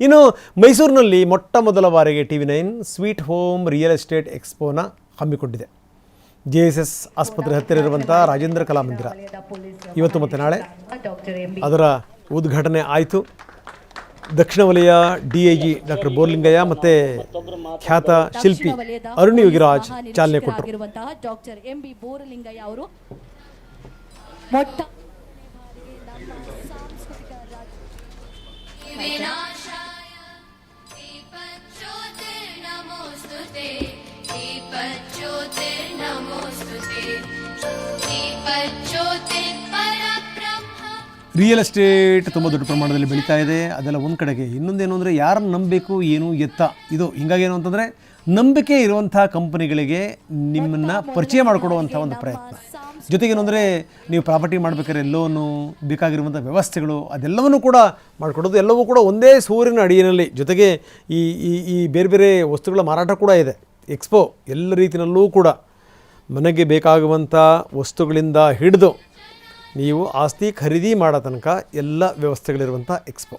ಇನ್ನು ಮೈಸೂರಿನಲ್ಲಿ ಮೊಟ್ಟ ಮೊದಲ ಬಾರಿಗೆ TV9 sweet home real estate ಎಕ್ಸ್ಪೋನ ಹಮ್ಮಿಕೊಂಡಿದೆ. JSS ಆಸ್ಪತ್ರೆ ಹತ್ತಿರ ಇರುವಂಥ ರಾಜೇಂದ್ರ ಕಲಾಮಂದಿರ ಇವತ್ತು ಮತ್ತು ನಾಳೆ ಅದರ ಉದ್ಘಾಟನೆ ಆಯಿತು. ದಕ್ಷಿಣ ವಲಯ DIG ಡಾಕ್ಟರ್ ಬೋರ್ಲಿಂಗಯ್ಯ ಮತ್ತು ಖ್ಯಾತ ಶಿಲ್ಪಿ ಅರುಣ್ ಯೋಗಿರಾಜ್ ಚಾಲನೆ ಕೊಟ್ಟರು. ಡಾಕ್ಟರ್ MB ಬೋರಲಿಂಗಯ್ಯ ಅವರು ರಿಯಲ್ ಎಸ್ಟೇಟ್ ತುಂಬ ದೊಡ್ಡ ಪ್ರಮಾಣದಲ್ಲಿ ಬೆಳೀತಾ ಇದೆ. ಅದೆಲ್ಲ ಒಂದು ಕಡೆಗೆ. ಇನ್ನೊಂದೇನು ಅಂದರೆ ಯಾರನ್ನು ನಂಬಬೇಕು ಏನು ಎತ್ತ ಇದು ಹಿಂಗಾಗಿ ಏನು ಅಂತಂದರೆ ನಂಬಿಕೆ ಇರುವಂಥ ಕಂಪನಿಗಳಿಗೆ ನಿಮ್ಮನ್ನು ಪರಿಚಯ ಮಾಡಿಕೊಡುವಂಥ ಒಂದು ಪ್ರಯತ್ನ. ಜೊತೆಗೇನು ಅಂದರೆ ನೀವು ಪ್ರಾಪರ್ಟಿ ಮಾಡಬೇಕಾದ್ರೆ ಎಲ್ಲವನ್ನೂ ಬೇಕಾಗಿರುವಂಥ ವ್ಯವಸ್ಥೆಗಳು ಅದೆಲ್ಲವನ್ನೂ ಕೂಡ ಮಾಡಿಕೊಡೋದು. ಎಲ್ಲವೂ ಕೂಡ ಒಂದೇ ಸೂರಿನ ಅಡಿಯಲ್ಲಿ. ಜೊತೆಗೆ ಈ ಈ ಈ ಬೇರೆ ಬೇರೆ ವಸ್ತುಗಳ ಮಾರಾಟ ಕೂಡ ಇದೆ. ಎಕ್ಸ್ಪೋ ಎಲ್ಲ ರೀತಿಯಲ್ಲೂ ಕೂಡ ಮನೆಗೆ ಬೇಕಾಗುವಂಥ ವಸ್ತುಗಳಿಂದ ಹಿಡಿದು ನೀವು ಆಸ್ತಿ ಖರೀದಿ ಮಾಡೋ ತನಕ ಎಲ್ಲ ವ್ಯವಸ್ಥೆಗಳಿರುವಂಥ ಎಕ್ಸ್ಪೋ.